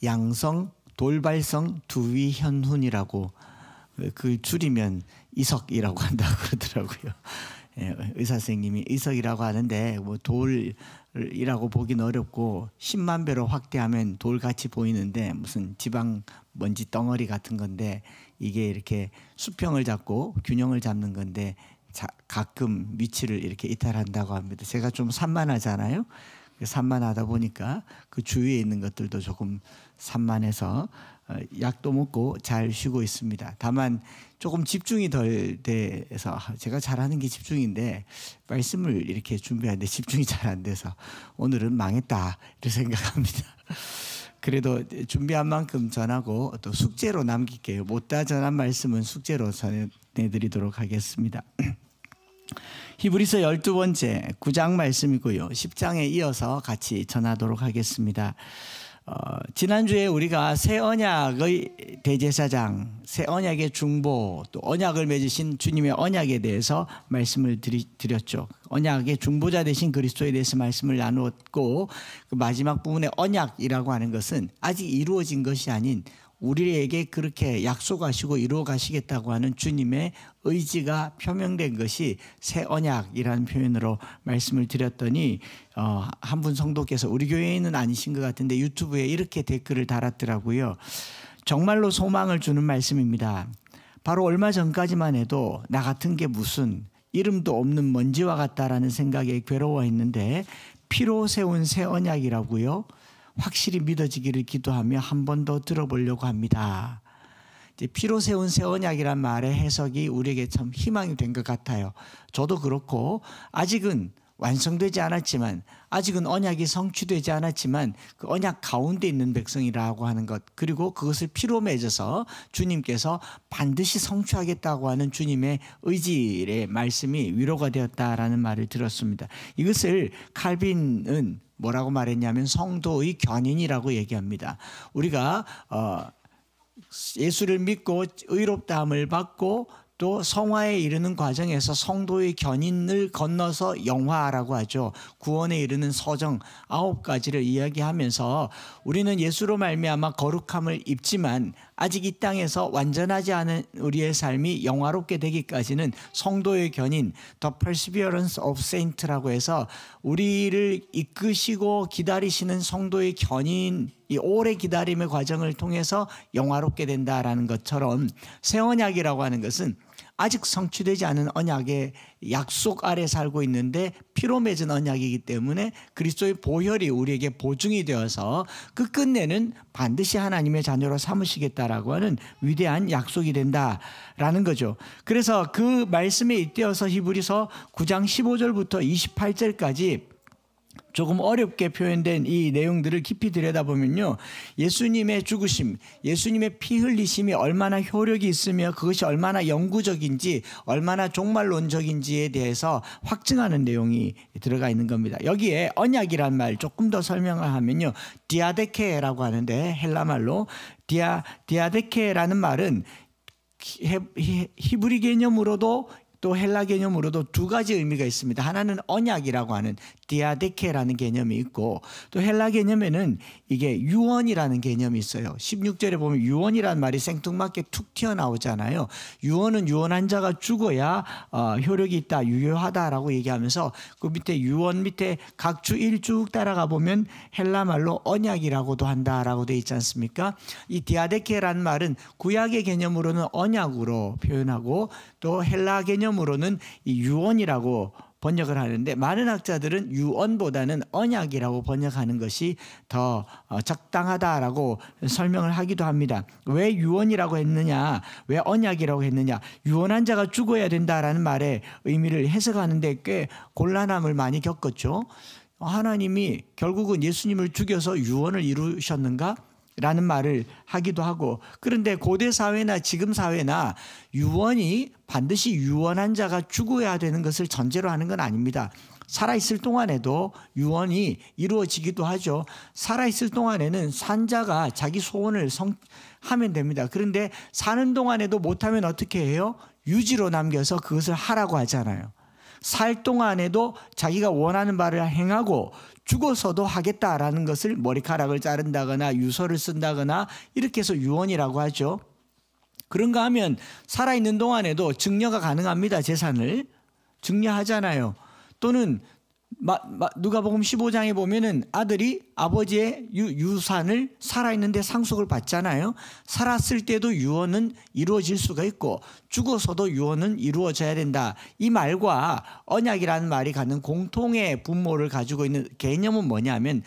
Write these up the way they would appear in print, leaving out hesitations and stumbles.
양성 돌발성 두위현훈이라고 그 줄이면 이석이라고 한다고 그러더라고요. 예, 의사 선생님이 이석이라고 하는데 뭐 돌이라고 보기는 어렵고 10만 배로 확대하면 돌같이 보이는데 무슨 지방 먼지 덩어리 같은 건데 이게 이렇게 수평을 잡고 균형을 잡는 건데 가끔 위치를 이렇게 이탈한다고 합니다. 제가 좀 산만하잖아요. 산만하다 보니까 그 주위에 있는 것들도 조금 산만해서 약도 먹고 잘 쉬고 있습니다. 다만 조금 집중이 덜 돼서 제가 잘하는 게 집중인데 말씀을 이렇게 준비하는데 집중이 잘 안 돼서 오늘은 망했다 이렇게 생각합니다. 그래도 준비한 만큼 전하고 또 숙제로 남길게요. 못다 전한 말씀은 숙제로 전해드리도록 하겠습니다. 히브리서 12번째 9장 말씀이고요. 10장에 이어서 같이 전하도록 하겠습니다. 지난주에 우리가 새 언약의 대제사장, 새 언약의 중보, 또 언약을 맺으신 주님의 언약에 대해서 말씀을 드렸죠. 언약의 중보자 되신 그리스도에 대해서 말씀을 나누었고 그 마지막 부분에 언약이라고 하는 것은 아직 이루어진 것이 아닌 우리에게 그렇게 약속하시고 이루어 가시겠다고 하는 주님의 의지가 표명된 것이 새 언약이라는 표현으로 말씀을 드렸더니 한 분 성도께서 우리 교회에는 아니신 것 같은데 유튜브에 이렇게 댓글을 달았더라고요. 정말로 소망을 주는 말씀입니다. 바로 얼마 전까지만 해도 나 같은 게 무슨 이름도 없는 먼지와 같다라는 생각에 괴로워했는데 피로 세운 새 언약이라고요. 확실히 믿어지기를 기도하며 한 번 더 들어보려고 합니다. 이제 피로 세운 새 언약이란 말의 해석이 우리에게 참 희망이 된 것 같아요. 저도 그렇고 아직은 완성되지 않았지만 아직은 언약이 성취되지 않았지만 그 언약 가운데 있는 백성이라고 하는 것 그리고 그것을 피로 맺어서 주님께서 반드시 성취하겠다고 하는 주님의 의지의 말씀이 위로가 되었다라는 말을 들었습니다. 이것을 칼빈은 뭐라고 말했냐면 성도의 견인이라고 얘기합니다. 우리가 예수를 믿고 의롭다함을 받고 또 성화에 이르는 과정에서 성도의 견인을 건너서 영화라고 하죠. 구원에 이르는 서정 9가지를 이야기하면서 우리는 예수로 말미암아 거룩함을 입지만 아직 이 땅에서 완전하지 않은 우리의 삶이 영화롭게 되기까지는 성도의 견인 The Perseverance of Saints라고 해서 우리를 이끄시고 기다리시는 성도의 견인 이 오래 기다림의 과정을 통해서 영화롭게 된다라는 것처럼 새 언약이라고 하는 것은 아직 성취되지 않은 언약의 약속 아래 살고 있는데 피로 맺은 언약이기 때문에 그리스도의 보혈이 우리에게 보증이 되어서 그 끝내는 반드시 하나님의 자녀로 삼으시겠다라고 하는 위대한 약속이 된다라는 거죠. 그래서 그 말씀에 잇대어서 히브리서 9장 15절부터 28절까지 조금 어렵게 표현된 이 내용들을 깊이 들여다보면요. 예수님의 죽으심, 예수님의 피 흘리심이 얼마나 효력이 있으며 그것이 얼마나 영구적인지 얼마나 종말론적인지에 대해서 확증하는 내용이 들어가 있는 겁니다. 여기에 언약이란 말 조금 더 설명을 하면요. 디아데케라고 하는데 헬라말로 디아데케라는 말은 히브리 개념으로도 또 헬라 개념으로도 두 가지 의미가 있습니다. 하나는 언약이라고 하는 디아데케라는 개념이 있고 또 헬라 개념에는 이게 유언이라는 개념이 있어요. 16절에 보면 유언이라는 말이 생뚱맞게 툭 튀어나오잖아요. 유언은 유언한 자가 죽어야 효력이 있다, 유효하다라고 얘기하면서 그 밑에 유언 밑에 각 주 1쭉 따라가 보면 헬라 말로 언약이라고도 한다라고 되어 있지 않습니까? 이 디아데케라는 말은 구약의 개념으로는 언약으로 표현하고 또 헬라 개념으로는 이 유언이라고 번역을 하는데 많은 학자들은 유언보다는 언약이라고 번역하는 것이 더 적당하다라고 설명을 하기도 합니다. 왜 유언이라고 했느냐, 왜 언약이라고 했느냐, 유언한 자가 죽어야 된다라는 말의 의미를 해석하는데 꽤 곤란함을 많이 겪었죠. 하나님이 결국은 예수님을 죽여서 유언을 이루셨는가? 라는 말을 하기도 하고 그런데 고대 사회나 지금 사회나 유언이 반드시 유언한 자가 죽어야 되는 것을 전제로 하는 건 아닙니다. 살아있을 동안에도 유언이 이루어지기도 하죠. 살아있을 동안에는 산자가 자기 소원을 하면 됩니다. 그런데 사는 동안에도 못하면 어떻게 해요? 유지로 남겨서 그것을 하라고 하잖아요. 살 동안에도 자기가 원하는 바를 행하고 죽어서도 하겠다라는 것을 머리카락을 자른다거나 유서를 쓴다거나 이렇게 해서 유언이라고 하죠. 그런가 하면 살아있는 동안에도 증여가 가능합니다. 재산을 증여하잖아요. 또는 누가복음 15장에 보면은 아들이 아버지의 유산을 살아있는데 상속을 받잖아요. 살았을 때도 유언은 이루어질 수가 있고 죽어서도 유언은 이루어져야 된다. 이 말과 언약이라는 말이 갖는 공통의 분모를 가지고 있는 개념은 뭐냐면,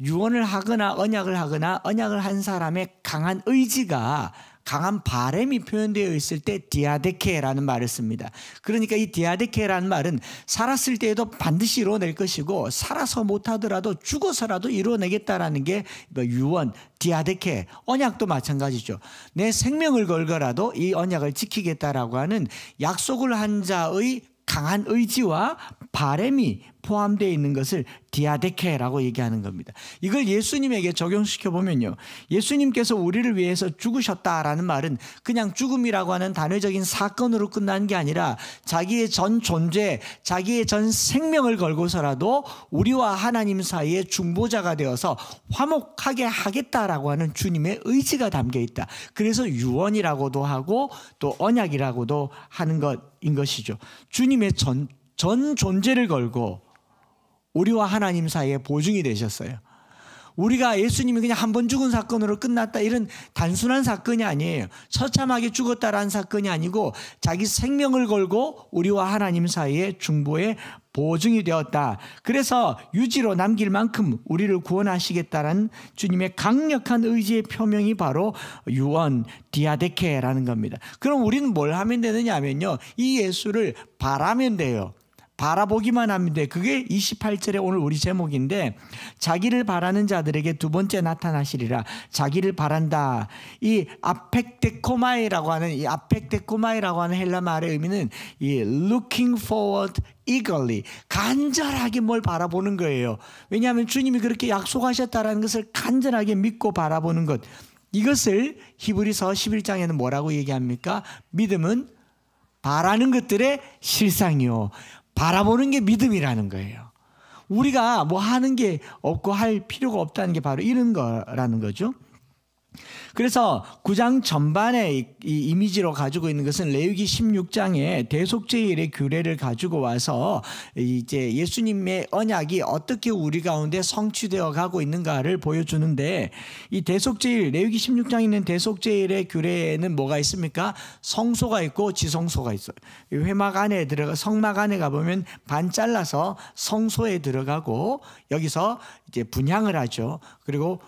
유언을 하거나 언약을 한 사람의 강한 의지가, 강한 바램이 표현되어 있을 때 디아데케라는 말을 씁니다. 그러니까 이 디아데케라는 말은 살았을 때에도 반드시 이루어낼 것이고 살아서 못하더라도 죽어서라도 이루어내겠다라는 게 유언, 디아데케, 언약도 마찬가지죠. 내 생명을 걸거라도 이 언약을 지키겠다라고 하는 약속을 한 자의 강한 의지와 바램이 포함되어 있는 것을 디아데케라고 얘기하는 겁니다. 이걸 예수님에게 적용시켜 보면요, 예수님께서 우리를 위해서 죽으셨다라는 말은 그냥 죽음이라고 하는 단회적인 사건으로 끝난 게 아니라 자기의 전 존재, 자기의 전 생명을 걸고서라도 우리와 하나님 사이에 중보자가 되어서 화목하게 하겠다라고 하는 주님의 의지가 담겨 있다. 그래서 유언이라고도 하고 또 언약이라고도 하는 것인 것이죠. 주님의 전 존재를 걸고 우리와 하나님 사이에 보증이 되셨어요. 우리가 예수님이 그냥 한 번 죽은 사건으로 끝났다, 이런 단순한 사건이 아니에요. 처참하게 죽었다라는 사건이 아니고 자기 생명을 걸고 우리와 하나님 사이에 중보의 보증이 되었다. 그래서 유지로 남길 만큼 우리를 구원하시겠다라는 주님의 강력한 의지의 표명이 바로 유언, 디아데케라는 겁니다. 그럼 우리는 뭘 하면 되느냐 하면요, 이 예수를 바라면 돼요. 바라보기만 하면 돼. 그게 28절에 오늘 우리 제목인데, 자기를 바라는 자들에게 두 번째 나타나시리라. 자기를 바란다. 이 아펙데코마이라고 하는 헬라 말의 의미는 이 looking forward eagerly, 간절하게 뭘 바라보는 거예요. 왜냐하면 주님이 그렇게 약속하셨다라는 것을 간절하게 믿고 바라보는 것. 이것을 히브리서 11장에는 뭐라고 얘기합니까? 믿음은 바라는 것들의 실상이요, 바라보는 게 믿음이라는 거예요. 우리가 뭐 하는 게 없고 할 필요가 없다는 게 바로 이런 거라는 거죠. 그래서 9장 전반에 이 이미지로 가지고 있는 것은 레위기 16장에 대속죄일의 규례를 가지고 와서 이제 예수님의 언약이 어떻게 우리 가운데 성취되어 가고 있는가를 보여주는데, 이 대속죄일, 레위기 16장에 있는 대속죄일의 규례에는 뭐가 있습니까? 성소가 있고 지성소가 있어요. 회막 안에 성막 안에 가보면 반 잘라서 성소에 들어가고 여기서 이제 분향을 하죠. 그리고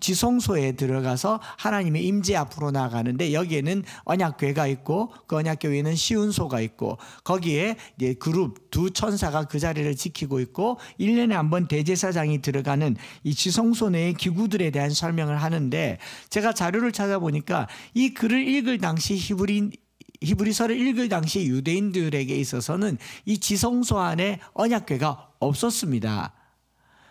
지성소에 들어가서 하나님의 임재 앞으로 나가는데, 여기에는 언약궤가 있고 그 언약궤 위에는 시운소가 있고 거기에 이제 그룹 두 천사가 그 자리를 지키고 있고 1년에 한 번 대제사장이 들어가는 이 지성소 내의 기구들에 대한 설명을 하는데, 제가 자료를 찾아보니까 이 글을 읽을 당시 히브리서를 읽을 당시 유대인들에게 있어서는 이 지성소 안에 언약궤가 없었습니다.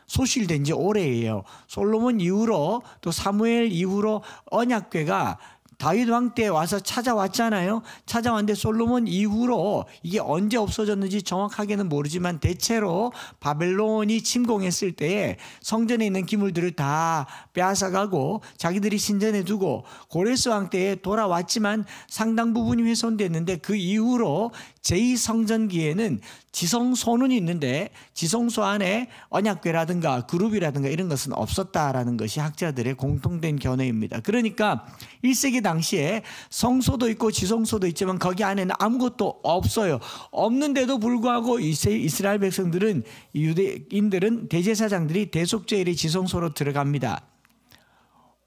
소실된 지 오래예요. 솔로몬 이후로 또 사무엘 이후로 언약궤가 다윗 왕 때 와서 찾아왔잖아요. 찾아왔는데 솔로몬 이후로 이게 언제 없어졌는지 정확하게는 모르지만 대체로 바벨론이 침공했을 때에 성전에 있는 기물들을 다 빼앗아가고 자기들이 신전에 두고 고레스 왕 때에 돌아왔지만 상당 부분이 훼손됐는데, 그 이후로 제2성전기에는 지성소는 있는데 지성소 안에 언약궤라든가 그룹이라든가 이런 것은 없었다라는 것이 학자들의 공통된 견해입니다. 그러니까 1세기 당시에 성소도 있고 지성소도 있지만 거기 안에는 아무것도 없어요. 없는데도 불구하고 이스라엘 백성들은, 유대인들은, 대제사장들이 대속죄일의 지성소로 들어갑니다.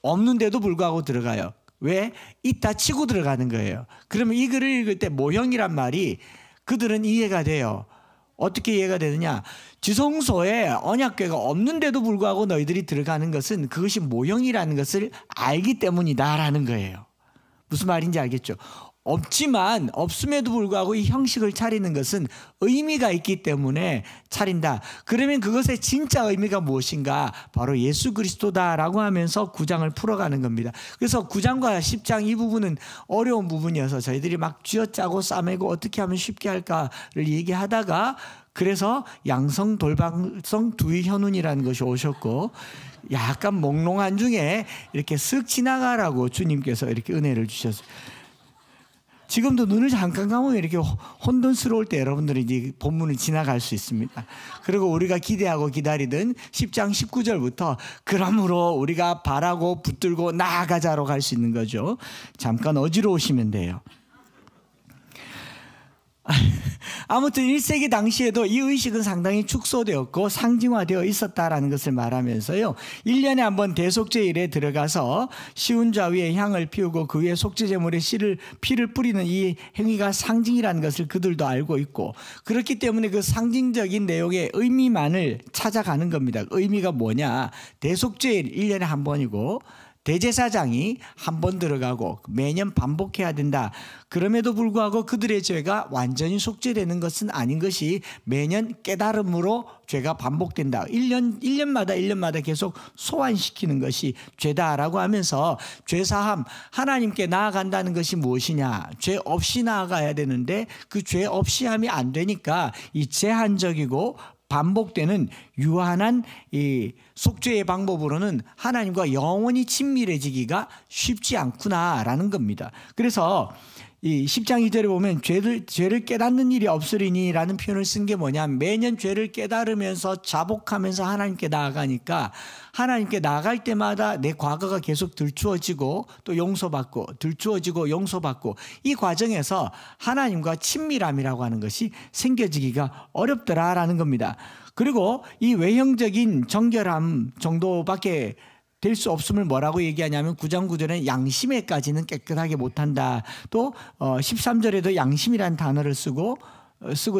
없는데도 불구하고 들어가요. 왜? 있다 치고 들어가는 거예요. 그러면 이 글을 읽을 때 모형이란 말이 그들은 이해가 돼요. 어떻게 이해가 되느냐? 지성소에 언약궤가 없는데도 불구하고 너희들이 들어가는 것은 그것이 모형이라는 것을 알기 때문이다라는 거예요. 무슨 말인지 알겠죠? 없지만 없음에도 불구하고 이 형식을 차리는 것은 의미가 있기 때문에 차린다. 그러면 그것의 진짜 의미가 무엇인가? 바로 예수 그리스도다라고 하면서 9장을 풀어가는 겁니다. 그래서 9장과 10장 이 부분은 어려운 부분이어서 저희들이 막 쥐어짜고 싸매고 어떻게 하면 쉽게 할까를 얘기하다가 그래서 양성 돌방성 두위현운이라는 것이 오셨고 약간 몽롱한 중에 이렇게 쓱 지나가라고 주님께서 이렇게 은혜를 주셨어요. 지금도 눈을 잠깐 감으면 이렇게 혼돈스러울 때 여러분들이 이제 본문을 지나갈 수 있습니다. 그리고 우리가 기대하고 기다리던 10장 19절부터 그러므로 우리가 바라고 붙들고 나아가자로 갈 수 있는 거죠. 잠깐 어지러우시면 돼요. 아무튼 1세기 당시에도 이 의식은 상당히 축소되었고 상징화되어 있었다라는 것을 말하면서요, 1년에 한 번 대속죄일에 들어가서 시운자 위에 향을 피우고 그 위에 속죄제물에 피를 뿌리는 이 행위가 상징이라는 것을 그들도 알고 있고, 그렇기 때문에 그 상징적인 내용의 의미만을 찾아가는 겁니다. 의미가 뭐냐? 대속죄일 1년에 한 번이고 대제사장이 한 번 들어가고 매년 반복해야 된다. 그럼에도 불구하고 그들의 죄가 완전히 속죄되는 것은 아닌 것이 매년 깨달음으로 죄가 반복된다. 1년마다 계속 소환시키는 것이 죄다라고 하면서 죄사함, 하나님께 나아간다는 것이 무엇이냐? 죄 없이 나아가야 되는데 그 죄 없이 함이 안 되니까 이 제한적이고 반복되는 유한한 이 속죄의 방법으로는 하나님과 영원히 친밀해지기가 쉽지 않구나라는 겁니다. 그래서 이 10장 2절에 보면 죄를 깨닫는 일이 없으리니라는 표현을 쓴 게 뭐냐, 매년 죄를 깨달으면서 자복하면서 하나님께 나아가니까 하나님께 나아갈 때마다 내 과거가 계속 들추어지고 또 용서받고 들추어지고 용서받고 이 과정에서 하나님과 친밀함이라고 하는 것이 생겨지기가 어렵더라라는 겁니다. 그리고 이 외형적인 정결함 정도밖에 될 수 없음을 뭐라고 얘기하냐면 9장 9절에 양심에까지는 깨끗하게 못한다. 또 13절에도 양심이라는 단어를 쓰고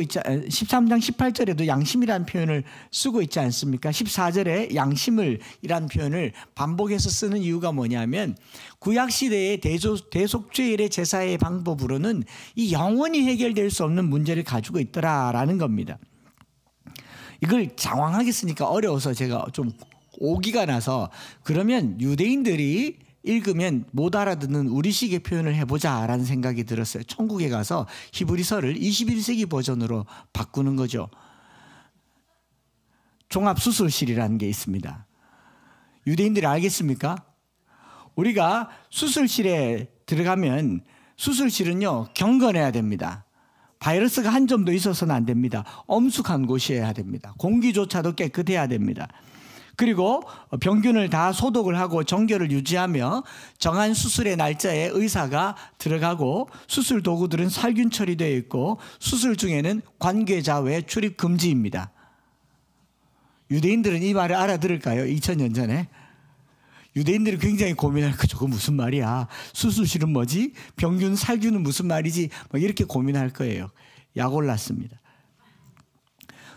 있지, 13장 18절에도 양심이라는 표현을 쓰고 있지 않습니까? 14절에 양심을 이라는 표현을 반복해서 쓰는 이유가 뭐냐면 구약시대의 대속죄일의 제사의 방법으로는 이 영원히 해결될 수 없는 문제를 가지고 있더라라는 겁니다. 이걸 장황하게 쓰니까 어려워서 제가 좀 오기가 나서, 그러면 유대인들이 읽으면 못 알아듣는 우리식의 표현을 해보자라는 생각이 들었어요. 천국에 가서 히브리서를 21세기 버전으로 바꾸는 거죠. 종합수술실이라는 게 있습니다. 유대인들이 알겠습니까? 우리가 수술실에 들어가면 수술실은요, 경건해야 됩니다. 바이러스가 한 점도 있어서는 안 됩니다. 엄숙한 곳이어야 됩니다. 공기조차도 깨끗해야 됩니다. 그리고 병균을 다 소독을 하고 정결을 유지하며 정한 수술의 날짜에 의사가 들어가고 수술 도구들은 살균 처리되어 있고 수술 중에는 관계자 외 출입 금지입니다. 유대인들은 이 말을 알아들을까요? 2000년 전에 유대인들이 굉장히 고민할 거죠. 저거 무슨 말이야? 수술실은 뭐지? 병균 살균은 무슨 말이지? 막 이렇게 고민할 거예요. 약 올랐습니다.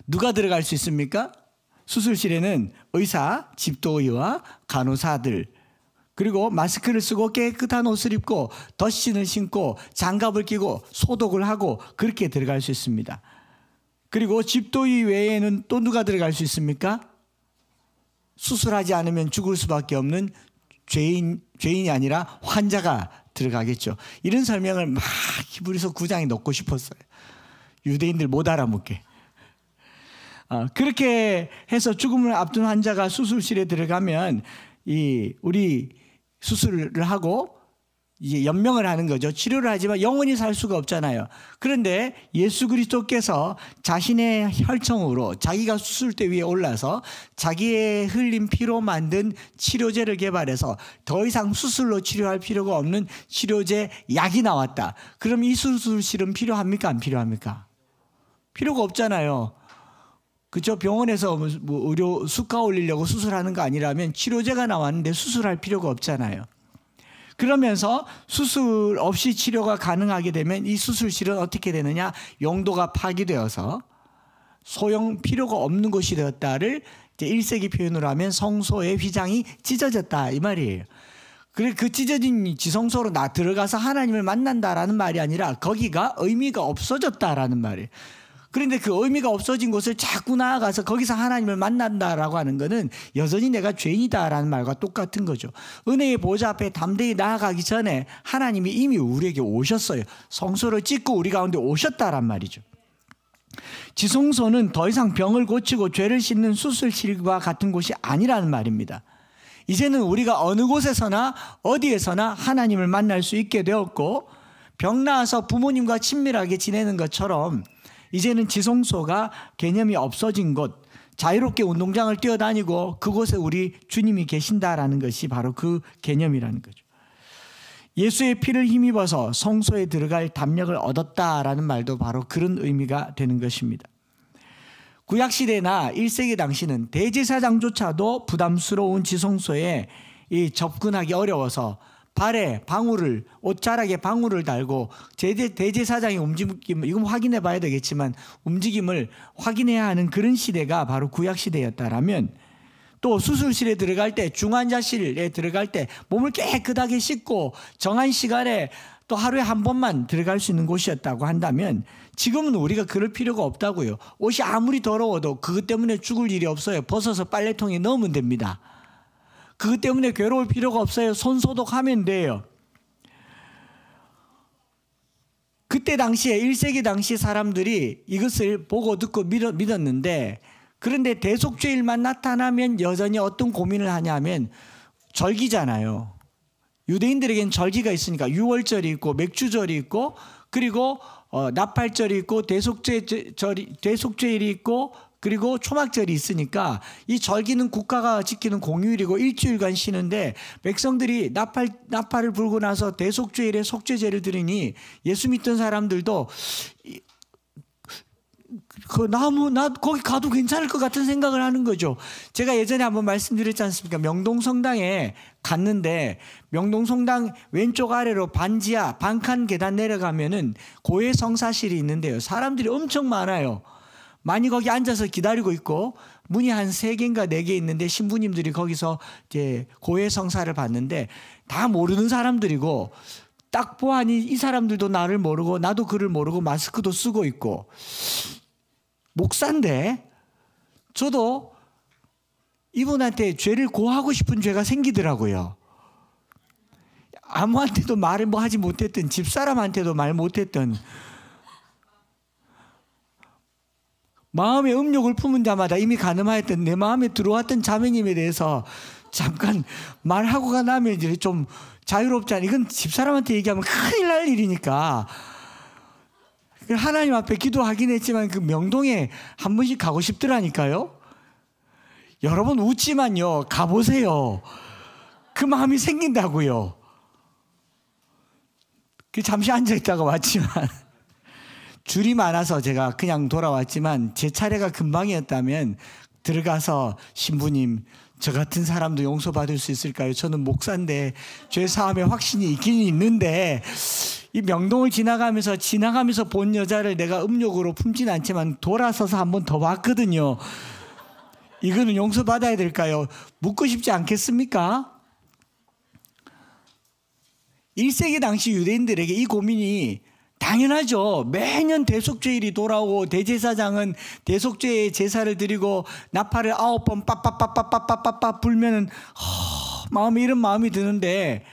누가 들어갈 수 있습니까? 수술실에는 의사, 집도의와 간호사들, 그리고 마스크를 쓰고 깨끗한 옷을 입고 덧신을 신고 장갑을 끼고 소독을 하고 그렇게 들어갈 수 있습니다. 그리고 집도의 외에는 또 누가 들어갈 수 있습니까? 수술하지 않으면 죽을 수밖에 없는 죄인이 아니라 환자가 들어가겠죠. 이런 설명을 막 히브리서 9장에 넣고 싶었어요. 유대인들 못 알아먹게. 그렇게 해서 죽음을 앞둔 환자가 수술실에 들어가면 우리 수술을 하고 이제 연명을 하는 거죠. 치료를 하지만 영원히 살 수가 없잖아요. 그런데 예수 그리스도께서 자신의 혈청으로 자기가 수술대 위에 올라서 자기의 흘린 피로 만든 치료제를 개발해서 더 이상 수술로 치료할 필요가 없는 치료제 약이 나왔다. 그럼 이 수술실은 필요합니까? 안 필요합니까? 필요가 없잖아요. 그렇죠? 병원에서 뭐 의료 수가 올리려고 수술하는 거 아니라면 치료제가 나왔는데 수술할 필요가 없잖아요. 그러면서 수술 없이 치료가 가능하게 되면 이 수술실은 어떻게 되느냐? 용도가 파기되어서 소형 필요가 없는 곳이 되었다를 이제 1세기 표현으로 하면 성소의 휘장이 찢어졌다 이 말이에요. 그래 그 찢어진 지성소로 나 들어가서 하나님을 만난다라는 말이 아니라 거기가 의미가 없어졌다라는 말이에요. 그런데 그 의미가 없어진 곳을 자꾸 나아가서 거기서 하나님을 만난다라고 하는 것은 여전히 내가 죄인이다라는 말과 똑같은 거죠. 은혜의 보좌 앞에 담대히 나아가기 전에 하나님이 이미 우리에게 오셨어요. 성소를 찢고 우리 가운데 오셨다란 말이죠. 지성소는 더 이상 병을 고치고 죄를 씻는 수술실과 같은 곳이 아니라는 말입니다. 이제는 우리가 어느 곳에서나 어디에서나 하나님을 만날 수 있게 되었고, 병 나아서 부모님과 친밀하게 지내는 것처럼 이제는 지성소가 개념이 없어진 곳, 자유롭게 운동장을 뛰어다니고 그곳에 우리 주님이 계신다라는 것이 바로 그 개념이라는 거죠. 예수의 피를 힘입어서 성소에 들어갈 담력을 얻었다라는 말도 바로 그런 의미가 되는 것입니다. 구약시대나 1세기 당시는 대제사장조차도 부담스러운 지성소에 접근하기 어려워서 발에 방울을, 옷자락에 방울을 달고 대제사장의 움직임, 이건 확인해 봐야 되겠지만 움직임을 확인해야 하는 그런 시대가 바로 구약시대였다라면, 또 수술실에 들어갈 때, 중환자실에 들어갈 때 몸을 깨끗하게 씻고 정한 시간에 또 하루에 한 번만 들어갈 수 있는 곳이었다고 한다면, 지금은 우리가 그럴 필요가 없다고요. 옷이 아무리 더러워도 그것 때문에 죽을 일이 없어요. 벗어서 빨래통에 넣으면 됩니다. 그것 때문에 괴로울 필요가 없어요. 손 소독하면 돼요. 그때 당시에 1세기 당시 사람들이 이것을 보고 듣고 믿었는데, 그런데 대속죄일만 나타나면 여전히 어떤 고민을 하냐면 절기잖아요. 유대인들에게는 절기가 있으니까 유월절이 있고 맥주절이 있고, 그리고 나팔절이 있고 대속죄일이 있고, 그리고 초막절이 있으니까 이 절기는 국가가 지키는 공휴일이고 일주일간 쉬는데, 백성들이 나팔을 불고 나서 대속죄일에 속죄제를 드리니 예수 믿던 사람들도 나 거기 가도 괜찮을 것 같은 생각을 하는 거죠. 제가 예전에 한번 말씀드렸지 않습니까? 명동성당에 갔는데, 명동성당 왼쪽 아래로 반지하 반칸 계단 내려가면은 고해성사실이 있는데요. 사람들이 엄청 많아요. 많이 거기 앉아서 기다리고 있고, 문이 한 3개인가 4개 있는데 신부님들이 거기서 이제 고해성사를 받는데, 다 모르는 사람들이고, 딱 보아하니 이 사람들도 나를 모르고 나도 그를 모르고 마스크도 쓰고 있고, 목사인데 저도 이분한테 죄를 고하고 싶은 죄가 생기더라고요. 아무한테도 말을 하지 못했던, 집사람한테도 말 못했던, 마음에 음욕을 품은 자마다 이미 간음하였던 내 마음에 들어왔던 자매님에 대해서 잠깐 말하고가 나면 이제 좀 자유롭지 않아. 이건 집사람한테 얘기하면 큰일 날 일이니까 하나님 앞에 기도하긴 했지만 그 명동에 한 번씩 가고 싶더라니까요. 여러분 웃지만요, 가보세요. 그 마음이 생긴다고요. 잠시 앉아있다가 왔지만 줄이 많아서 제가 그냥 돌아왔지만, 제 차례가 금방이었다면 들어가서 신부님, 저 같은 사람도 용서받을 수 있을까요? 저는 목사인데 죄사함의 확신이 있긴 있는데, 이 명동을 지나가면서 본 여자를 내가 음욕으로 품진 않지만 돌아서서 한 번 더 봤거든요. 이거는 용서받아야 될까요? 묻고 싶지 않겠습니까? 1세기 당시 유대인들에게 이 고민이 당연하죠. 매년 대속죄일이 돌아오고 대제사장은 대속죄의 제사를 드리고 나팔을 9번 빠빠빠빠빠빠빠 불면은 마음에 이런 마음이 드는데,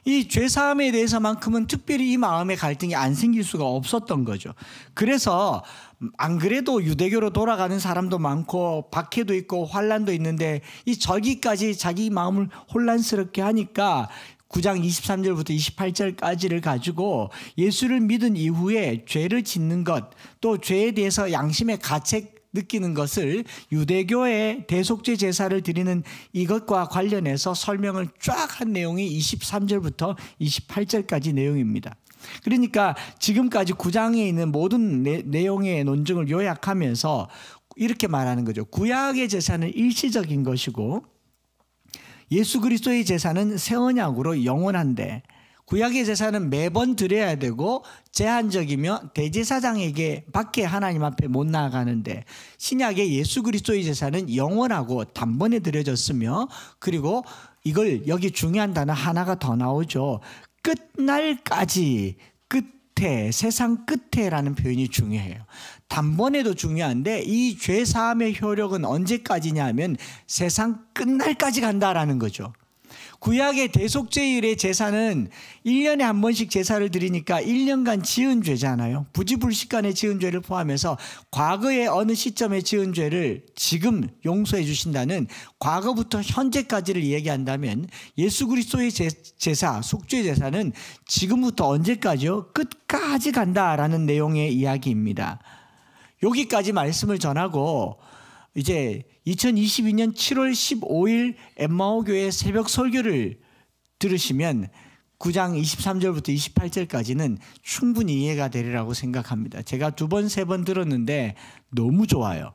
이 죄사함에 대해서만큼은 특별히 이 마음의 갈등이 안 생길 수가 없었던 거죠. 그래서 안 그래도 유대교로 돌아가는 사람도 많고 박해도 있고 환란도 있는데, 이 절기까지 자기 마음을 혼란스럽게 하니까 9장 23절부터 28절까지를 가지고 예수를 믿은 이후에 죄를 짓는 것, 또 죄에 대해서 양심의 가책 느끼는 것을 유대교의 대속죄 제사를 드리는 이것과 관련해서 설명을 쫙 한 내용이 23절부터 28절까지 내용입니다. 그러니까 지금까지 9장에 있는 모든 내용의 논증을 요약하면서 이렇게 말하는 거죠. 구약의 제사는 일시적인 것이고 예수 그리스도의 제사는 새 언약으로 영원한데, 구약의 제사는 매번 드려야 되고 제한적이며 대제사장에게 밖에 하나님 앞에 못 나아가는데, 신약의 예수 그리스도의 제사는 영원하고 단번에 드려졌으며, 그리고 이걸 여기 중요한 단어 하나가 더 나오죠. 끝날까지, 끝에, 세상 끝에라는 표현이 중요해요. 단번에도 중요한데 이 죄사함의 효력은 언제까지냐 하면 세상 끝날까지 간다라는 거죠. 구약의 대속죄일의 제사는 1년에 한 번씩 제사를 드리니까 1년간 지은 죄잖아요. 부지불식간에 지은 죄를 포함해서 과거의 어느 시점에 지은 죄를 지금 용서해 주신다는 과거부터 현재까지를 얘기한다면 예수 그리스도의 제사, 속죄 제사는 지금부터 언제까지요? 끝까지 간다라는 내용의 이야기입니다. 여기까지 말씀을 전하고 이제 2022년 7월 15일 엠마오 교회 새벽 설교를 들으시면 9장 23절부터 28절까지는 충분히 이해가 되리라고 생각합니다. 제가 2번, 3번 들었는데 너무 좋아요.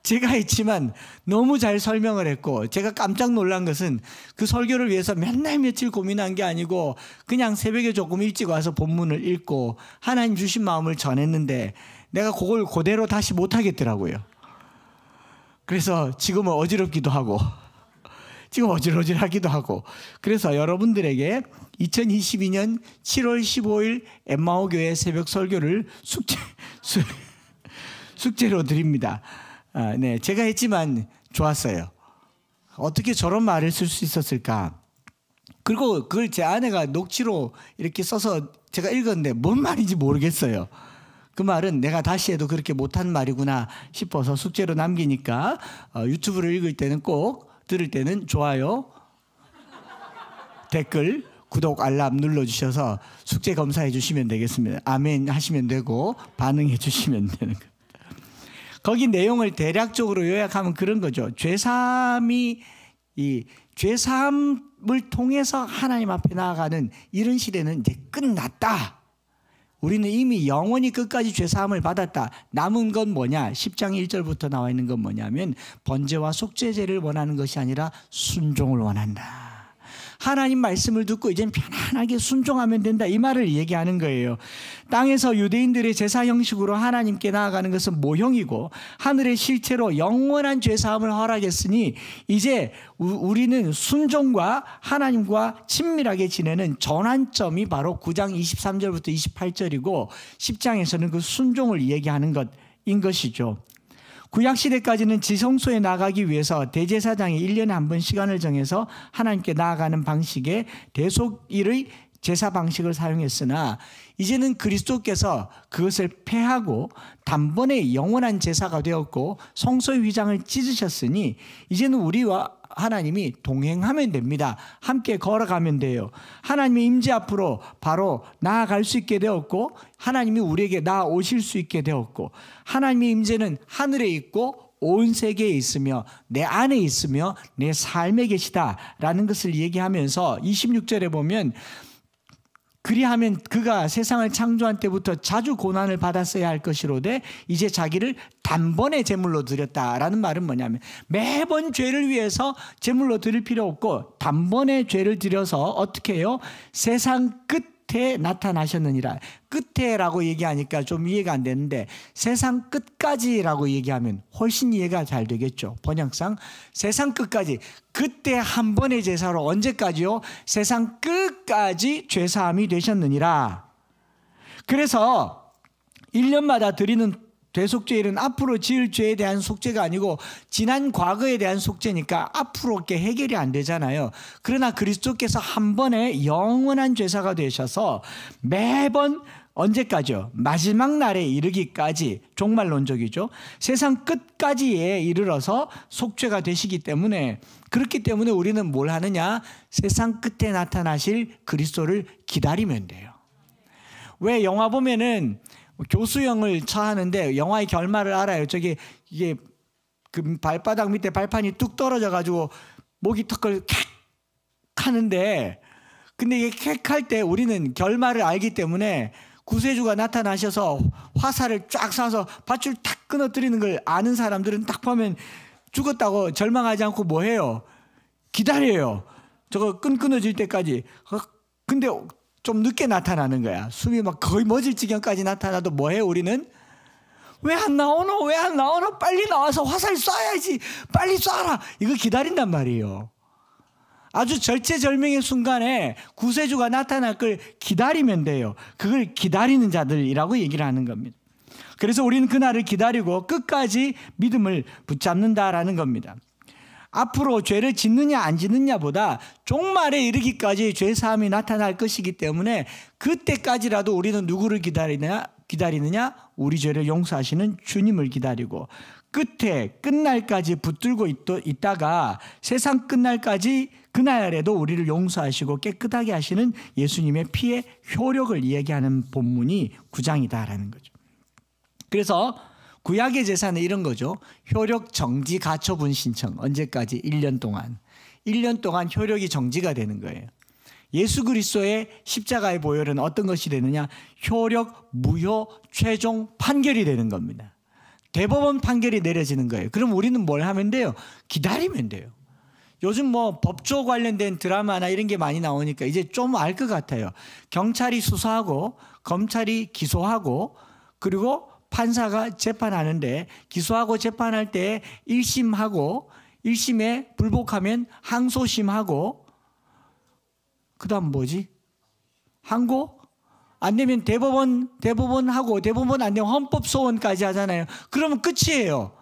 제가 했지만 너무 잘 설명을 했고 제가 깜짝 놀란 것은 그 설교를 위해서 몇 날 며칠 고민한 게 아니고 그냥 새벽에 조금 일찍 와서 본문을 읽고 하나님 주신 마음을 전했는데 내가 그걸 그대로 다시 못하겠더라고요. 그래서 지금은 어지럽기도 하고 지금 어질어질하기도 하고 그래서 여러분들에게 2022년 7월 15일 엠마오 교회 새벽 설교를 숙제로 드립니다. 네, 제가 했지만 좋았어요. 어떻게 저런 말을 쓸 수 있었을까? 그리고 그걸 제 아내가 녹취로 이렇게 써서 제가 읽었는데 뭔 말인지 모르겠어요. 그 말은 내가 다시 해도 그렇게 못한 말이구나 싶어서 숙제로 남기니까 유튜브를 읽을 때는 꼭 들을 때는 좋아요, 댓글, 구독, 알람 눌러주셔서 숙제 검사해 주시면 되겠습니다. 아멘 하시면 되고 반응해 주시면 되는 겁니다. 거기 내용을 대략적으로 요약하면 그런 거죠. 죄사함을 통해서 하나님 앞에 나아가는 이런 시대는 이제 끝났다. 우리는 이미 영원히 끝까지 죄사함을 받았다. 남은 건 뭐냐? 10장 1절부터 나와 있는 건 뭐냐면 번제와 속죄제를 원하는 것이 아니라 순종을 원한다. 하나님 말씀을 듣고 이젠 편안하게 순종하면 된다. 이 말을 얘기하는 거예요. 땅에서 유대인들의 제사 형식으로 하나님께 나아가는 것은 모형이고 하늘의 실체로 영원한 죄사함을 허락했으니 이제 우리는 순종과 하나님과 친밀하게 지내는 전환점이 바로 9장 23절부터 28절이고 10장에서는 그 순종을 얘기하는 것인 것이죠. 구약시대까지는 지성소에 나가기 위해서 대제사장이 1년에 한 번 시간을 정해서 하나님께 나아가는 방식의 대속일의 제사 방식을 사용했으나 이제는 그리스도께서 그것을 폐하고 단번에 영원한 제사가 되었고 성소의 휘장을 찢으셨으니 이제는 우리와 하나님이 동행하면 됩니다. 함께 걸어가면 돼요. 하나님의 임재 앞으로 바로 나아갈 수 있게 되었고 하나님이 우리에게 나아오실 수 있게 되었고 하나님의 임재는 하늘에 있고 온 세계에 있으며 내 안에 있으며 내 삶에 계시다라는 것을 얘기하면서 26절에 보면 그리하면 그가 세상을 창조한 때부터 자주 고난을 받았어야 할 것이로되 이제 자기를 단번에 제물로 드렸다라는 말은 뭐냐면 매번 죄를 위해서 제물로 드릴 필요 없고 단번에 죄를 드려서 어떻게 해요? 세상 끝에 나타나셨느니라. 끝에라고 얘기하니까 좀 이해가 안 되는데 세상 끝까지라고 얘기하면 훨씬 이해가 잘 되겠죠. 번역상 세상 끝까지 그때 한 번의 제사로 언제까지요? 세상 끝까지 죄사함이 되셨느니라. 그래서 1년마다 드리는 대속죄일은 앞으로 지을 죄에 대한 속죄가 아니고 지난 과거에 대한 속죄니까 앞으로 이렇게 해결이 안 되잖아요. 그러나 그리스도께서 한 번에 영원한 죄사가 되셔서 매번 언제까지요? 마지막 날에 이르기까지 종말론적이죠. 세상 끝까지에 이르러서 속죄가 되시기 때문에 그렇기 때문에 우리는 뭘 하느냐? 세상 끝에 나타나실 그리스도를 기다리면 돼요. 왜 영화 보면은 교수형을 처하는데 영화의 결말을 알아요. 이게 그 발바닥 밑에 발판이 뚝 떨어져 가지고 목이 턱을 캬 하는데 근데 이게 캬 할 때 우리는 결말을 알기 때문에 구세주가 나타나셔서 화살을 쫙 쏴서 밧줄 탁 끊어뜨리는 걸 아는 사람들은 딱 보면 죽었다고 절망하지 않고 뭐 해요? 기다려요. 저거 끊어질 때까지. 근데 좀 늦게 나타나는 거야. 숨이 막 거의 멎을 지경까지 나타나도 뭐 해요? 우리는 왜 안 나오노? 왜 안 나오노? 빨리 나와서 화살 쏴야지. 빨리 쏴라. 이거 기다린단 말이에요. 아주 절체절명의 순간에 구세주가 나타날 걸 기다리면 돼요. 그걸 기다리는 자들이라고 얘기를 하는 겁니다. 그래서 우리는 그날을 기다리고 끝까지 믿음을 붙잡는다라는 겁니다. 앞으로 죄를 짓느냐 안 짓느냐보다 종말에 이르기까지 죄사함이 나타날 것이기 때문에 그때까지라도 우리는 누구를 기다리느냐? 우리 죄를 용서하시는 주님을 기다리고, 끝에 끝날까지 붙들고 있다가 세상 끝날까지 그날에도 우리를 용서하시고 깨끗하게 하시는 예수님의 피의 효력을 이야기하는 본문이 9장이다라는 거죠. 그래서 구약의 제사는 이런 거죠. 효력 정지 가처분 신청. 언제까지? 1년 동안. 1년 동안 효력이 정지가 되는 거예요. 예수 그리스도의 십자가의 보혈은 어떤 것이 되느냐? 효력 무효 최종 판결이 되는 겁니다. 대법원 판결이 내려지는 거예요. 그럼 우리는 뭘 하면 돼요? 기다리면 돼요. 요즘 뭐 법조 관련된 드라마나 이런 게 많이 나오니까 이제 좀 알 것 같아요. 경찰이 수사하고 검찰이 기소하고 그리고 판사가 재판하는데, 기소하고 재판할 때 1심하고 1심에 불복하면 항소심하고 그다음 뭐지? 항고? 안 되면 대법원하고, 대법원 안 되면 헌법소원까지 하잖아요. 그러면 끝이에요.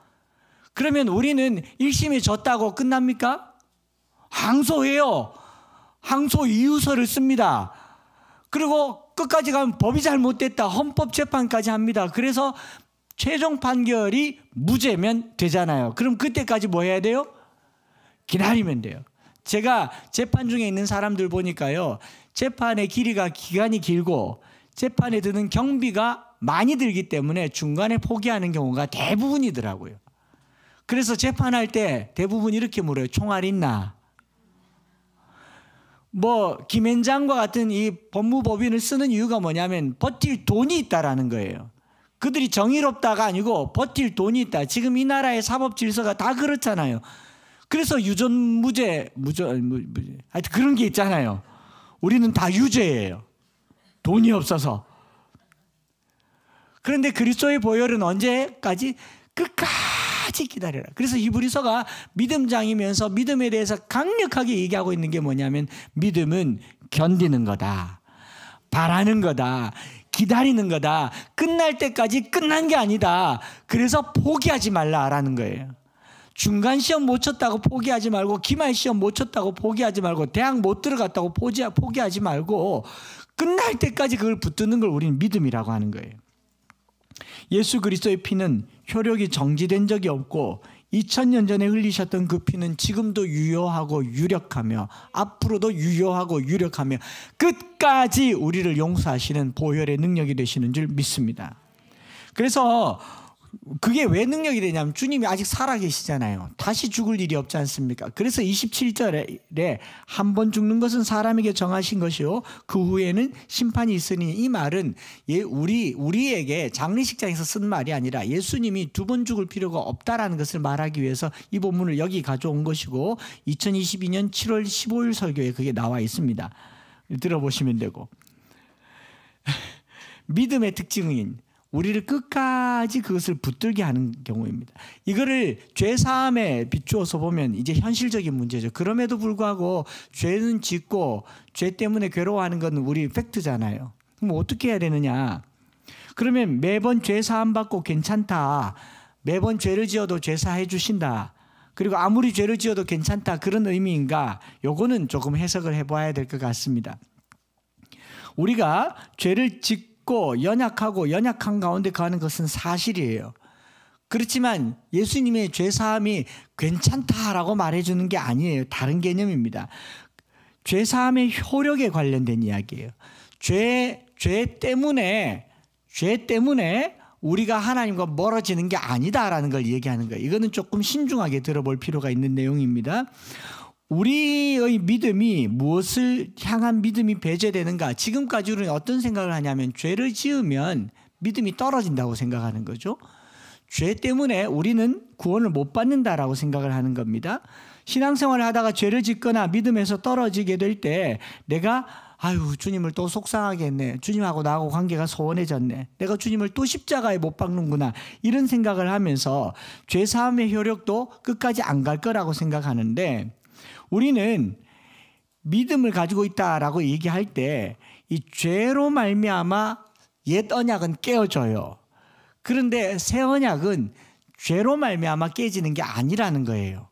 그러면 우리는 1심에 졌다고 끝납니까? 항소해요. 항소 이유서를 씁니다. 그리고 끝까지 가면 법이 잘못됐다. 헌법재판까지 합니다. 그래서 최종 판결이 무죄면 되잖아요. 그럼 그때까지 뭐 해야 돼요? 기다리면 돼요. 제가 재판 중에 있는 사람들 보니까요, 재판의 기간이 길고 재판에 드는 경비가 많이 들기 때문에 중간에 포기하는 경우가 대부분이더라고요. 그래서 재판할 때 대부분 이렇게 물어요. 총알 있나? 뭐 김앤장과 같은 이 법무법인을 쓰는 이유가 뭐냐면 버틸 돈이 있다라는 거예요. 그들이 정의롭다가 아니고 버틸 돈이 있다. 지금 이 나라의 사법 질서가 다 그렇잖아요. 그래서 유전무죄, 하여튼 그런 게 있잖아요. 우리는 다 유죄예요. 돈이 없어서. 그런데 그리스도의 보혈은 언제까지? 끝까지 기다려라. 그래서 히브리서가 믿음장이면서 믿음에 대해서 강력하게 얘기하고 있는 게 뭐냐면, 믿음은 견디는 거다, 바라는 거다, 기다리는 거다. 끝날 때까지 끝난 게 아니다. 그래서 포기하지 말라라는 거예요. 중간 시험 못 쳤다고 포기하지 말고, 기말 시험 못 쳤다고 포기하지 말고, 대학 못 들어갔다고 포기하지 말고, 끝날 때까지 그걸 붙드는 걸 우리는 믿음이라고 하는 거예요. 예수 그리스도의 피는 효력이 정지된 적이 없고 2000년 전에 흘리셨던 그 피는 지금도 유효하고 유력하며 앞으로도 유효하고 유력하며 끝까지 우리를 용서하시는 보혈의 능력이 되시는 줄 믿습니다. 그래서 그게 왜 능력이 되냐면, 주님이 아직 살아계시잖아요. 다시 죽을 일이 없지 않습니까? 그래서 27절에 한 번 죽는 것은 사람에게 정하신 것이요 그 후에는 심판이 있으니, 이 말은 우리에게 장례식장에서 쓴 말이 아니라 예수님이 두 번 죽을 필요가 없다라는 것을 말하기 위해서 이 본문을 여기 가져온 것이고, 2022년 7월 15일 설교에 그게 나와 있습니다. 들어보시면 되고, 믿음의 특징인 우리를 끝까지 그것을 붙들게 하는 경우입니다. 이거를 죄사함에 비추어서 보면 이제 현실적인 문제죠. 그럼에도 불구하고 죄는 짓고 죄 때문에 괴로워하는 건 우리 팩트잖아요. 그럼 어떻게 해야 되느냐? 그러면 매번 죄사함 받고 괜찮다, 매번 죄를 지어도 죄사해 주신다, 그리고 아무리 죄를 지어도 괜찮다, 그런 의미인가? 요거는 조금 해석을 해봐야 될 것 같습니다. 우리가 죄를 연약하고 연약한 가운데 가는 것은 사실이에요. 그렇지만 예수님의 죄사함이 괜찮다라고 말해주는 게 아니에요. 다른 개념입니다. 죄사함의 효력에 관련된 이야기예요. 죄 때문에 우리가 하나님과 멀어지는 게 아니다라는 걸 얘기하는 거예요. 이거는 조금 신중하게 들어볼 필요가 있는 내용입니다. 우리의 믿음이 무엇을 향한 믿음이 배제되는가? 지금까지 우리는 어떤 생각을 하냐면, 죄를 지으면 믿음이 떨어진다고 생각하는 거죠. 죄 때문에 우리는 구원을 못 받는다라고 생각을 하는 겁니다. 신앙생활을 하다가 죄를 짓거나 믿음에서 떨어지게 될 때 내가 아유, 주님을 또 속상하게 했네. 주님하고 나하고 관계가 소원해졌네. 내가 주님을 또 십자가에 못 박는구나. 이런 생각을 하면서 죄사함의 효력도 끝까지 안 갈 거라고 생각하는데, 우리는 믿음을 가지고 있다라고 얘기할 때 이 죄로 말미암아 옛 언약은 깨어져요. 그런데 새 언약은 죄로 말미암아 깨지는 게 아니라는 거예요.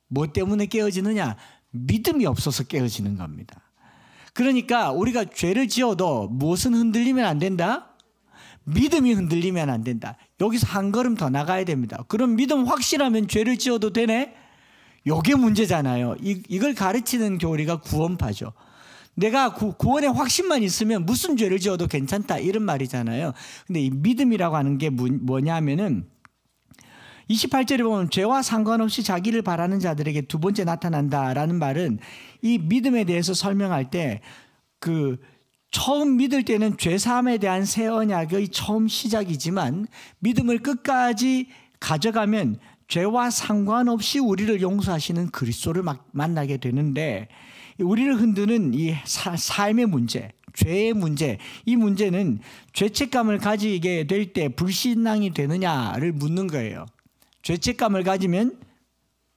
뭐 때문에 깨어지느냐? 믿음이 없어서 깨어지는 겁니다. 그러니까 우리가 죄를 지어도 무엇은 흔들리면 안 된다? 믿음이 흔들리면 안 된다. 여기서 한 걸음 더 나가야 됩니다. 그럼 믿음 확실하면 죄를 지어도 되네? 이게 문제잖아요. 이걸 가르치는 교리가 구원파죠. 내가 구원의 확신만 있으면 무슨 죄를 지어도 괜찮다, 이런 말이잖아요. 근데 이 믿음이라고 하는 게 뭐냐면은 28절에 보면 죄와 상관없이 자기를 바라는 자들에게 두 번째 나타난다라는 말은, 이 믿음에 대해서 설명할 때 처음 믿을 때는 죄사함에 대한 새 언약의 처음 시작이지만, 믿음을 끝까지 가져가면 죄와 상관없이 우리를 용서하시는 그리스도를 만나게 되는데, 우리를 흔드는 이 삶의 문제, 죄의 문제, 이 문제는 죄책감을 가지게 될 때 불신앙이 되느냐를 묻는 거예요. 죄책감을 가지면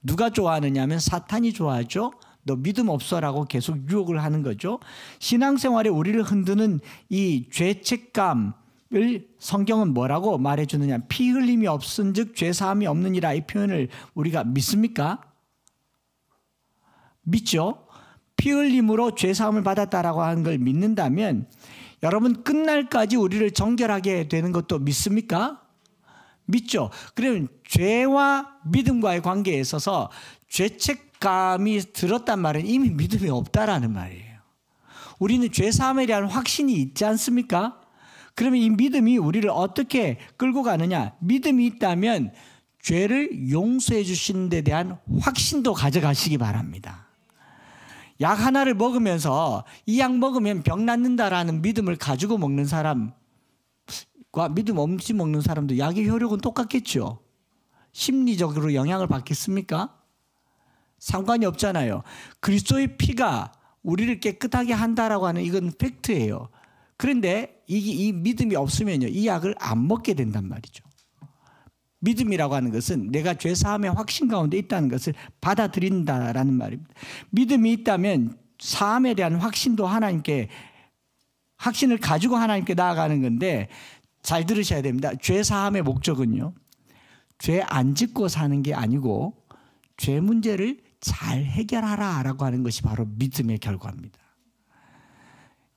누가 좋아하느냐 하면 사탄이 좋아하죠. 너 믿음 없어라고 계속 유혹을 하는 거죠. 신앙생활에 우리를 흔드는 이 죄책감을 성경은 뭐라고 말해주느냐? 피 흘림이 없은즉 죄사함이 없느니라, 이 표현을 우리가 믿습니까? 믿죠? 피 흘림으로 죄사함을 받았다라고 하는 걸 믿는다면, 여러분 끝날까지 우리를 정결하게 되는 것도 믿습니까? 믿죠? 그러면 죄와 믿음과의 관계에 있어서 죄책감이 들었단 말은 이미 믿음이 없다라는 말이에요. 우리는 죄사함에 대한 확신이 있지 않습니까? 그러면 이 믿음이 우리를 어떻게 끌고 가느냐? 믿음이 있다면 죄를 용서해 주시는 데 대한 확신도 가져가시기 바랍니다. 약 하나를 먹으면서 이 약 먹으면 병 낫는다라는 믿음을 가지고 먹는 사람과 믿음 없이 먹는 사람도 약의 효력은 똑같겠죠. 심리적으로 영향을 받겠습니까? 상관이 없잖아요. 그리스도의 피가 우리를 깨끗하게 한다라고 하는 이건 팩트예요. 그런데 이 믿음이 없으면요, 이 약을 안 먹게 된단 말이죠. 믿음이라고 하는 것은 내가 죄사함의 확신 가운데 있다는 것을 받아들인다라는 말입니다. 믿음이 있다면 사함에 대한 확신도 확신을 가지고 하나님께 나아가는 건데, 잘 들으셔야 됩니다. 죄사함의 목적은요, 죄 안 짓고 사는 게 아니고 죄 문제를 잘 해결하라라고 하는 것이 바로 믿음의 결과입니다.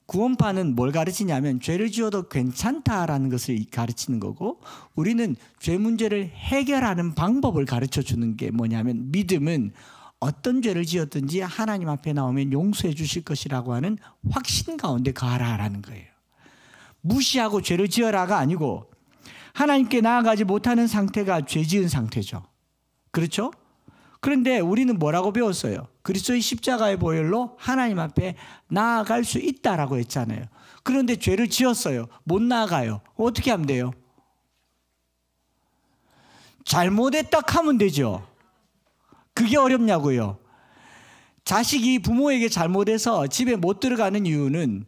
구원파는 뭘 가르치냐면 죄를 지어도 괜찮다라는 것을 가르치는 거고, 우리는 죄 문제를 해결하는 방법을 가르쳐 주는 게 뭐냐면, 믿음은 어떤 죄를 지었든지 하나님 앞에 나오면 용서해 주실 것이라고 하는 확신 가운데 가라라는 거예요. 무시하고 죄를 지어라가 아니고, 하나님께 나아가지 못하는 상태가 죄 지은 상태죠. 그렇죠? 그런데 우리는 뭐라고 배웠어요? 그리스도의 십자가의 보혈로 하나님 앞에 나아갈 수 있다라고 했잖아요. 그런데 죄를 지었어요. 못 나아가요. 어떻게 하면 돼요? 잘못했다 하면 되죠. 그게 어렵냐고요. 자식이 부모에게 잘못해서 집에 못 들어가는 이유는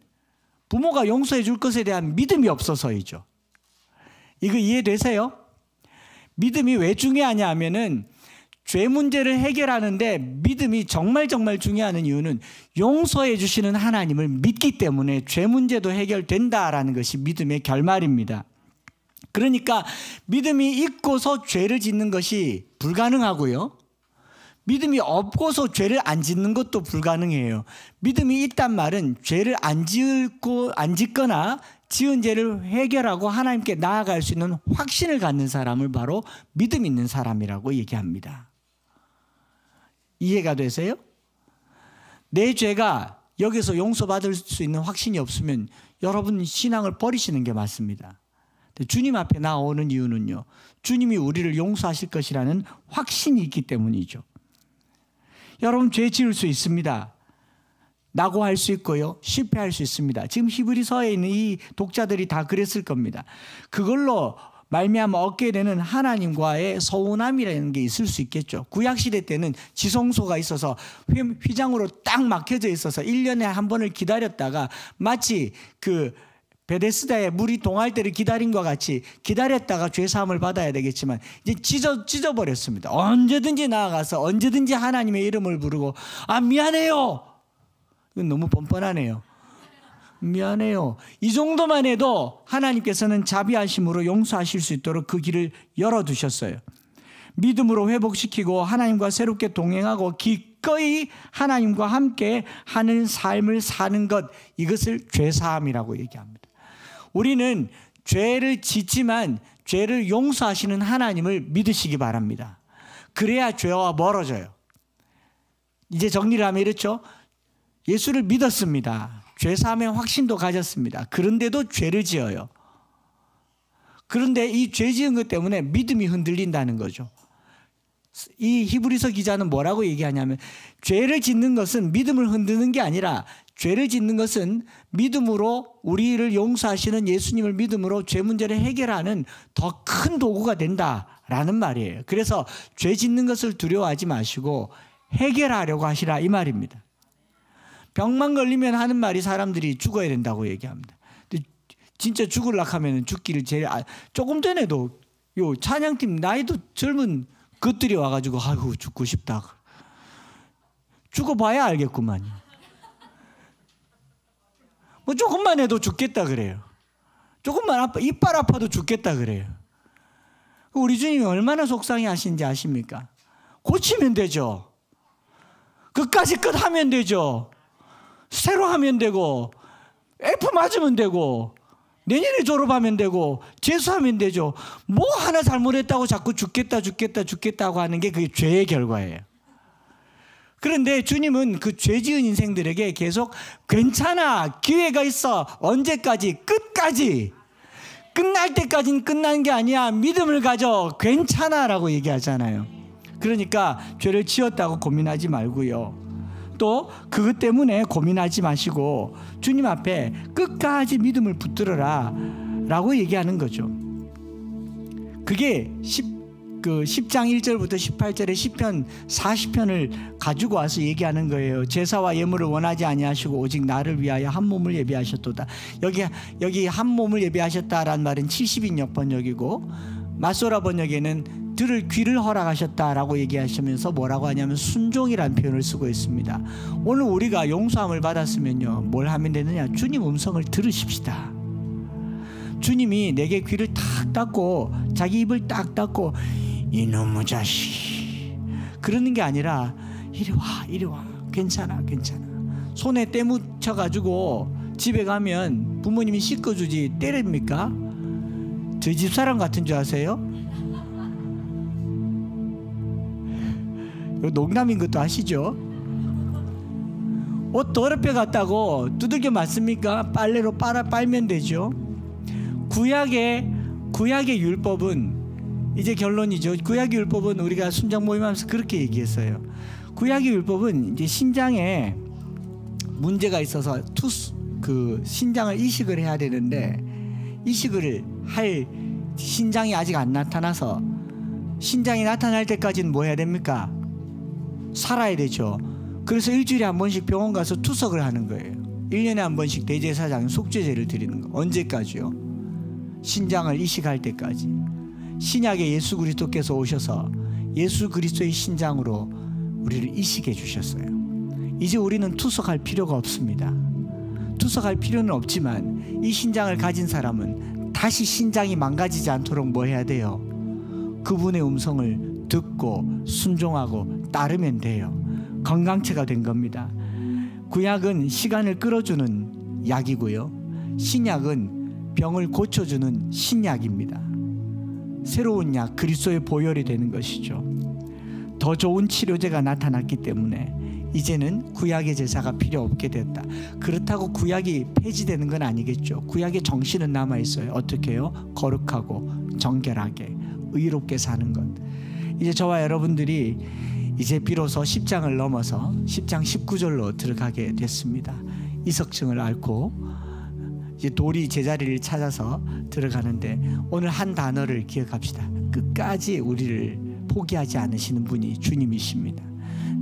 부모가 용서해 줄 것에 대한 믿음이 없어서이죠. 이거 이해되세요? 믿음이 왜 중요하냐 하면은, 죄 문제를 해결하는데 믿음이 정말 중요한 이유는 용서해 주시는 하나님을 믿기 때문에 죄 문제도 해결된다라는 것이 믿음의 결말입니다. 그러니까 믿음이 있고서 죄를 짓는 것이 불가능하고요, 믿음이 없고서 죄를 안 짓는 것도 불가능해요. 믿음이 있단 말은 죄를 안 짓거나 지은 죄를 해결하고 하나님께 나아갈 수 있는 확신을 갖는 사람을 바로 믿음 있는 사람이라고 얘기합니다. 이해가 되세요? 내 죄가 여기서 용서받을 수 있는 확신이 없으면 여러분 신앙을 버리시는 게 맞습니다. 주님 앞에 나오는 이유는요, 주님이 우리를 용서하실 것이라는 확신이 있기 때문이죠. 여러분 죄 지을 수 있습니다. 낙오할 수 있고요, 실패할 수 있습니다. 지금 히브리서에 있는 이 독자들이 다 그랬을 겁니다. 그걸로 말미암아 얻게 되는 하나님과의 서운함이라는 게 있을 수 있겠죠. 구약시대 때는 지성소가 있어서 휘장으로 딱 막혀져 있어서 1년에 한 번을 기다렸다가 마치 그 베데스다에 물이 동할 때를 기다린 것 같이 기다렸다가 죄사함을 받아야 되겠지만 이제 찢어버렸습니다. 언제든지 나아가서 언제든지 하나님의 이름을 부르고 미안해요. 이건 너무 뻔뻔하네요. 미안해요. 이 정도만 해도 하나님께서는 자비하심으로 용서하실 수 있도록 그 길을 열어두셨어요. 믿음으로 회복시키고 하나님과 새롭게 동행하고 기꺼이 하나님과 함께 하는 삶을 사는 것, 이것을 죄사함이라고 얘기합니다. 우리는 죄를 짓지만 죄를 용서하시는 하나님을 믿으시기 바랍니다. 그래야 죄와 멀어져요. 이제 정리를 하면 이렇죠. 예수를 믿었습니다. 죄사함의 확신도 가졌습니다. 그런데도 죄를 지어요. 그런데 이 죄 지은 것 때문에 믿음이 흔들린다는 거죠. 이 히브리서 기자는 뭐라고 얘기하냐면 죄를 짓는 것은 믿음을 흔드는 게 아니라 죄를 짓는 것은 믿음으로 우리를 용서하시는 예수님을 믿음으로 죄 문제를 해결하는 더 큰 도구가 된다라는 말이에요. 그래서 죄 짓는 것을 두려워하지 마시고 해결하려고 하시라 이 말입니다. 병만 걸리면 하는 말이 사람들이 죽어야 된다고 얘기합니다. 근데 진짜 죽으려고 하면 죽기를 제일 조금 전에도 요 찬양팀 나이도 젊은 것들이 와가지고 아이고 죽고 싶다. 죽어봐야 알겠구만. 뭐 조금만 해도 죽겠다 그래요. 조금만 이빨 아파도 죽겠다 그래요. 우리 주님이 얼마나 속상해 하시는지 아십니까? 고치면 되죠. 끝까지 끝하면 되죠. 새로 하면 되고 F 맞으면 되고 내년에 졸업하면 되고 재수하면 되죠. 뭐 하나 잘못했다고 자꾸 죽겠다고 하는 게 그게 죄의 결과예요. 그런데 주님은 그 죄 지은 인생들에게 계속 괜찮아, 기회가 있어, 언제까지, 끝까지, 끝날 때까지는 끝난 게 아니야, 믿음을 가져, 괜찮아 라고 얘기하잖아요. 그러니까 죄를 지었다고 고민하지 말고요, 또 그것 때문에 고민하지 마시고 주님 앞에 끝까지 믿음을 붙들어라 라고 얘기하는 거죠. 그게 10장 1절부터 18절에 시편 40편을 가지고 와서 얘기하는 거예요. 제사와 예물을 원하지 아니하시고 오직 나를 위하여 한 몸을 예비하셨도다. 여기 한 몸을 예비하셨다라는 말은 70인역 번역이고 마소라 번역에는 들을 귀를 허락하셨다라고 얘기하시면서 뭐라고 하냐면 순종이라는 표현을 쓰고 있습니다. 오늘 우리가 용서함을 받았으면요, 뭘 하면 되느냐? 주님 음성을 들으십시다. 주님이 내게 귀를 탁 닫고 자기 입을 딱 닫고 이놈의 자식 그러는 게 아니라 이리 와 괜찮아 손에 때 묻혀가지고 집에 가면 부모님이 씻어주지 때립니까? 저희 집사람 같은 줄 아세요? 농담인 것도 아시죠? 옷 더럽게 갔다고 두들겨 맞습니까? 빨래로 빨면 되죠. 구약의 율법은 이제 결론이죠. 구약의 율법은 우리가 순장 모임하면서 그렇게 얘기했어요. 구약의 율법은 이제 신장에 문제가 있어서 그 신장을 이식을 해야 되는데 이식을 할 신장이 아직 안 나타나서 신장이 나타날 때까지는 뭐 해야 됩니까? 살아야 되죠. 그래서 일주일에 한 번씩 병원 가서 투석을 하는 거예요. 1년에 한 번씩 대제사장 속죄제를 드리는 거. 언제까지요? 신장을 이식할 때까지. 신약의 예수 그리스도께서 오셔서 예수 그리스도의 신장으로 우리를 이식해 주셨어요. 이제 우리는 투석할 필요가 없습니다. 투석할 필요는 없지만 이 신장을 가진 사람은 다시 신장이 망가지지 않도록 뭐 해야 돼요? 그분의 음성을 듣고 순종하고 따르면 돼요. 건강체가 된 겁니다. 구약은 시간을 끌어주는 약이고요, 신약은 병을 고쳐주는 신약입니다. 새로운 약, 그리스도의 보혈이 되는 것이죠. 더 좋은 치료제가 나타났기 때문에 이제는 구약의 제사가 필요 없게 됐다. 그렇다고 구약이 폐지되는 건 아니겠죠. 구약의 정신은 남아있어요. 어떻게 해요? 거룩하고 정결하게 의롭게 사는 것. 이제 저와 여러분들이 이제 비로소 10장을 넘어서 10장 19절로 들어가게 됐습니다. 이석증을 앓고 이제 돌이 제자리를 찾아서 들어가는데 오늘 한 단어를 기억합시다. 끝까지 우리를 포기하지 않으시는 분이 주님이십니다.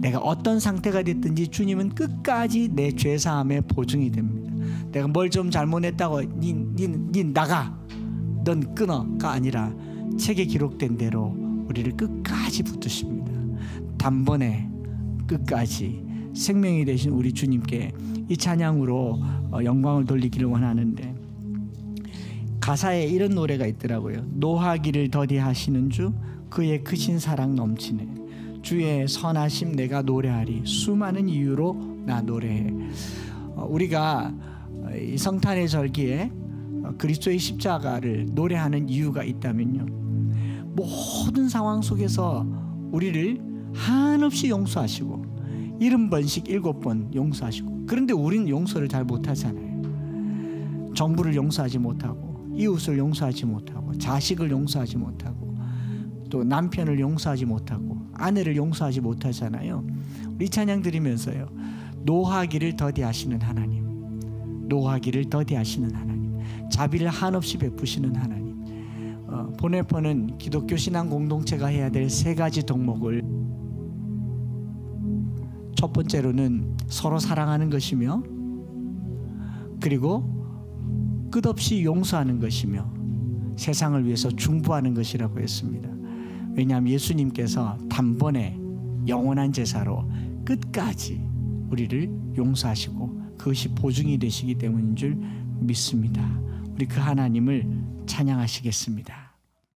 내가 어떤 상태가 됐든지 주님은 끝까지 내 죄사함의 보증이 됩니다. 내가 뭘 좀 잘못했다고 니 나가, 넌 끊어가 아니라 책에 기록된 대로 우리를 끝까지 붙드십니다. 단번에 끝까지 생명이 되신 우리 주님께 이 찬양으로 영광을 돌리기를 원하는데, 가사에 이런 노래가 있더라고요. 노하기를 더디하시는 주, 그의 크신 사랑 넘치네. 주의 선하심 내가 노래하리, 수많은 이유로 나 노래해. 우리가 이 성탄의 절기에 그리스도의 십자가를 노래하는 이유가 있다면요, 모든 상황 속에서 우리를 한없이 용서하시고 70번씩 7번 용서하시고, 그런데 우리는 용서를 잘 못하잖아요. 정부를 용서하지 못하고, 이웃을 용서하지 못하고, 자식을 용서하지 못하고, 또 남편을 용서하지 못하고, 아내를 용서하지 못하잖아요. 우리 찬양 드리면서요, 노하기를 더디하시는 하나님, 노하기를 더디하시는 하나님, 자비를 한없이 베푸시는 하나님. 보네퍼는 기독교 신앙 공동체가 해야 될 3가지 덕목을, 첫 번째로는 서로 사랑하는 것이며, 그리고 끝없이 용서하는 것이며, 세상을 위해서 중보하는 것이라고 했습니다. 왜냐하면 예수님께서 단번에 영원한 제사로 끝까지 우리를 용서하시고 그것이 보증이 되시기 때문인 줄 믿습니다. 우리 그 하나님을 찬양하시겠습니다.